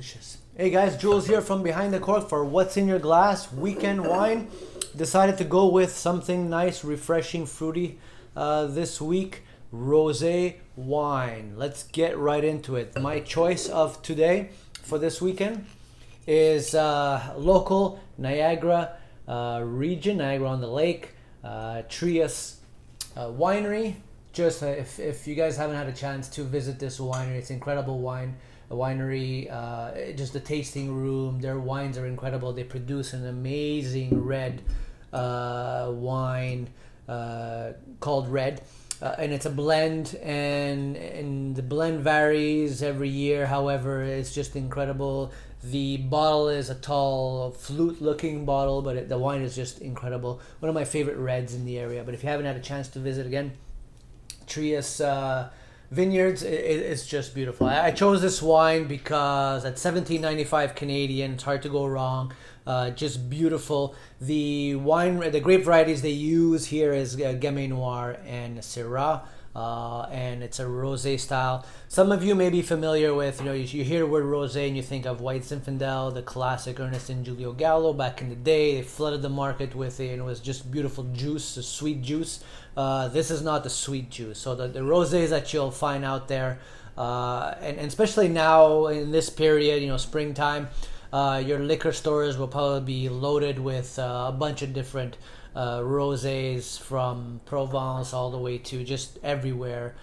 delicious. Hey guys, Jules here from Behind the Cork for What's in Your Glass Weekend Wine. Decided to go with something nice, refreshing, fruity this week. Rosé wine. Let's get right into it. My choice of today for this weekend is local Niagara region, Niagara on the Lake, Trias winery. Just if you guys haven't had a chance to visit this winery, it's incredible wine. A winery, just the tasting room. Their wines are incredible. They produce an amazing red wine called Red. And it's a blend, and the blend varies every year. However, it's just incredible. The bottle is a tall, flute-looking bottle, but the wine is just incredible. One of my favorite reds in the area. But if you haven't had a chance to visit again, Trias Vineyards, it's just beautiful. I chose this wine because at $17.95 Canadian, it's hard to go wrong. Just beautiful. The grape varieties they use here is Gamay Noir and Syrah, and it's a rosé style. Some of you may be familiar with, you hear the word rosé and you think of White Zinfandel, the classic Ernest and Giulio Gallo. Back in the day, they flooded the market with it, and it was just beautiful juice, a sweet juice. This is not the sweet juice. So the rosés that you'll find out there, and especially now in this period, springtime, your liquor stores will probably be loaded with a bunch of different rosés from Provence all the way to just everywhere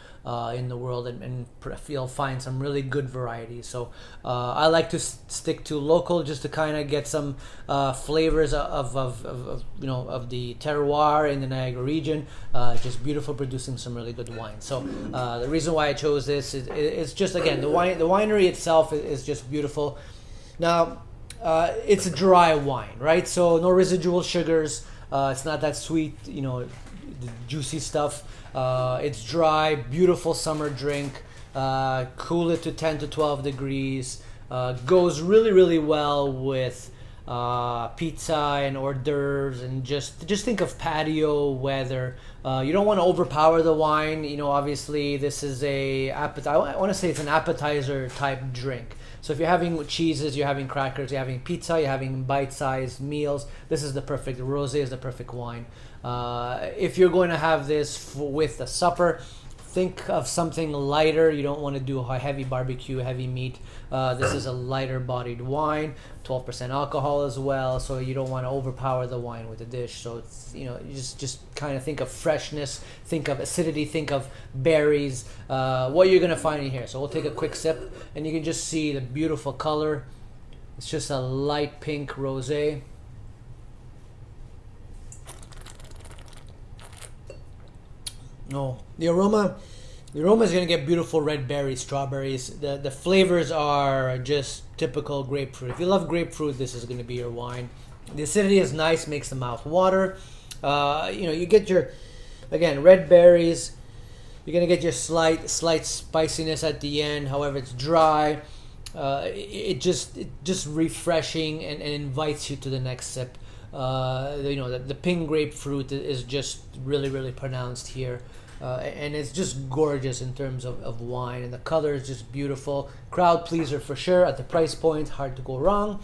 in the world, and you'll find some really good varieties. So I like to stick to local just to kind of get some flavors of the terroir in the Niagara region. Just beautiful, producing some really good wine. So the reason why I chose this is just, again, the winery itself is just beautiful. Now, it's a dry wine, right? So no residual sugars. It's not that sweet, the juicy stuff. It's dry, beautiful summer drink. Cool it to 10 to 12 degrees. Goes really, really well with pizza and hors d'oeuvres, and just think of patio weather. You don't want to overpower the wine. Obviously this is I want to say it's an appetizer type drink. So if you're having cheeses, you're having crackers, you're having pizza, you're having bite-sized meals, this is the rosé is the perfect wine. If you're going to have this with a supper, think of something lighter. You don't want to do a heavy barbecue, heavy meat. This is a lighter bodied wine, 12% alcohol as well, so you don't want to overpower the wine with the dish. So it's, you just kind of think of freshness, think of acidity, think of berries, what you're going to find in here. So we'll take a quick sip, and you can just see the beautiful color. It's just a light pink rosé. No, the aroma is going to get beautiful red berries, strawberries. The flavors are just typical grapefruit. If you love grapefruit, this is going to be your wine. The acidity is nice, makes the mouth water. You get your, again, red berries. You're going to get your slight spiciness at the end. However, it's dry. It just refreshing and invites you to the next sip. The pink grapefruit is just really, really pronounced here. And it's just gorgeous in terms of wine, and the color is just beautiful. Crowd pleaser for sure. At the price point, hard to go wrong.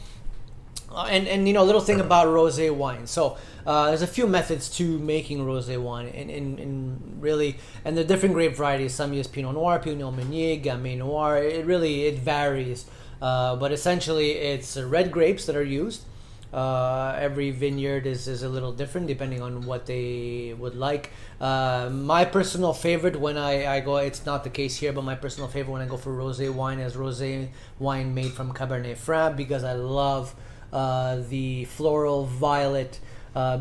And little thing about rosé wine. So there's a few methods to making rosé wine, and really, and the different grape varieties. Some use Pinot Noir, Pinot Meunier, Gamay Noir. It varies, but essentially it's red grapes that are used. Every vineyard is a little different depending on what they would like. My personal favorite when I go, it's not the case here, but my personal favorite when I go for rosé wine is rosé wine made from Cabernet Franc, because I love the floral, violet,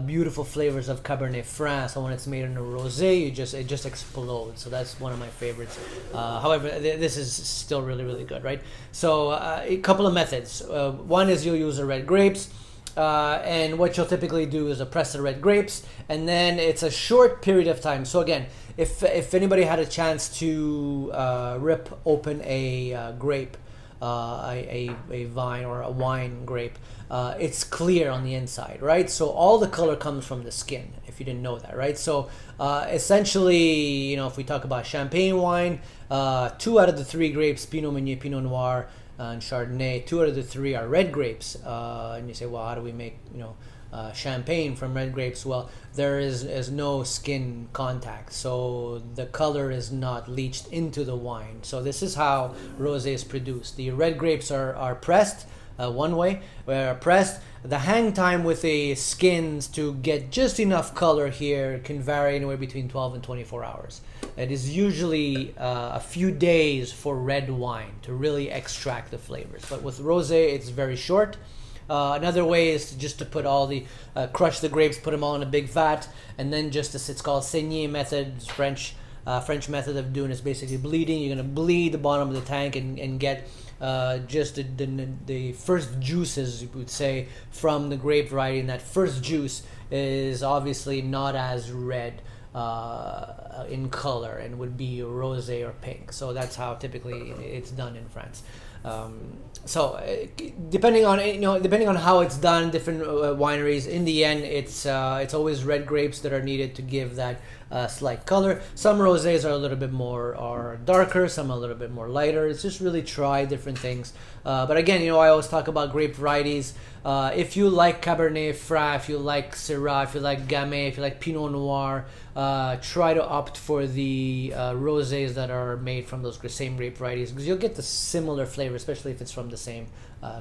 beautiful flavors of Cabernet Franc. So when it's made in a rosé, it just explodes. So that's one of my favorites. However, this is still really, really good, right? So a couple of methods. One is you'll use the red grapes. And what you'll typically do is press the red grapes, and then it's a short period of time. So again, if anybody had a chance to rip open a grape, a vine or a wine grape, it's clear on the inside, right? So all the color comes from the skin, if you didn't know that, right? So essentially, if we talk about champagne wine, 2 out of the 3 grapes, Pinot Meunier, Pinot Noir, and Chardonnay. 2 out of the 3 are red grapes. And you say, well, how do we make champagne from red grapes? Well, there is no skin contact, so the color is not leached into the wine. So this is how rosé is produced. The red grapes are pressed one way, where pressed. The hang time with the skins to get just enough color here can vary anywhere between 12 and 24 hours. It is usually a few days for red wine to really extract the flavors. But with rosé, it's very short. Another way is just to put all the crush the grapes, put them all in a big vat, and then just it's called saigner method, French method of doing. It's basically bleeding. You're gonna bleed the bottom of the tank and get just the first juices, you would say, from the grape variety, and that first juice is obviously not as red in color and would be rosé or pink. So that's how typically it's done in France. So depending on how it's done, different wineries, in the end it's always red grapes that are needed to give that slight color. Some rosés are a little bit more are darker, some are a little bit more lighter. It's just really try different things. But again, I always talk about grape varieties. If you like Cabernet Franc, if you like Syrah, if you like Gamay, if you like Pinot Noir, try to opt for the rosés that are made from those same grape varieties, because you'll get the similar flavor, especially if it's from the same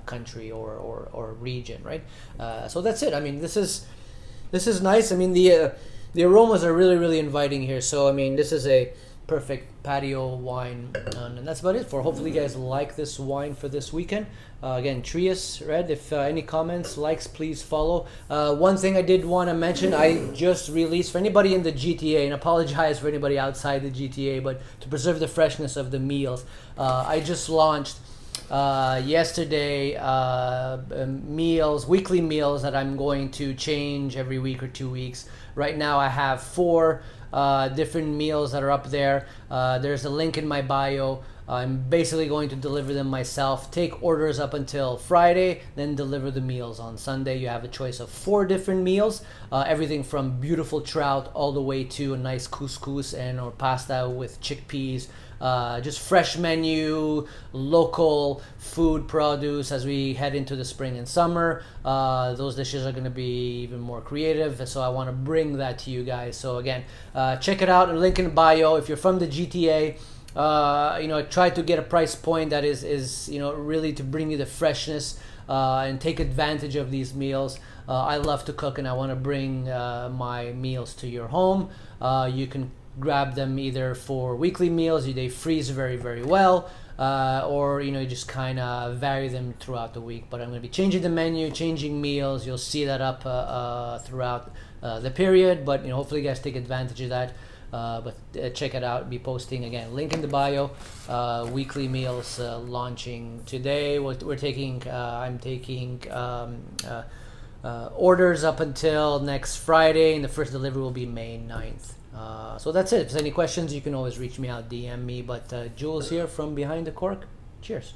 country or region, right? So that's it. I mean, this is nice. I mean, the aromas are really, really inviting here. So I mean, this is a perfect patio wine, and that's about it for. Hopefully you guys like this wine for this weekend. Again, Trius Red. If any comments, likes, please follow. One thing I did want to mention, I just released, for anybody in the GTA, and apologize for anybody outside the GTA, but to preserve the freshness of the meals, I just launched yesterday weekly meals that I'm going to change every week or 2 weeks. Right now I have 4 different meals that are up there. There's a link in my bio. I'm basically going to deliver them myself, take orders up until Friday, then deliver the meals on Sunday. You have a choice of 4 different meals, everything from beautiful trout all the way to a nice couscous and or pasta with chickpeas. Just fresh menu, local food produce as we head into the spring and summer. Those dishes are going to be even more creative, so I want to bring that to you guys. So again, check it out, link in bio. If you're from the GTA, try to get a price point that is really to bring you the freshness and take advantage of these meals. I love to cook, and I want to bring my meals to your home. You can grab them either for weekly meals, they freeze very, very well, or you just kind of vary them throughout the week. But I'm going to be changing the menu, changing meals. You'll see that up throughout the period, but hopefully you guys take advantage of that. But check it out. Be posting again, link in the bio. Weekly meals launching today. I'm taking orders up until next Friday, and the first delivery will be May 9th. So that's it. If there's any questions, you can always reach me out, DM me. But Jules here from Behind the Cork. Cheers.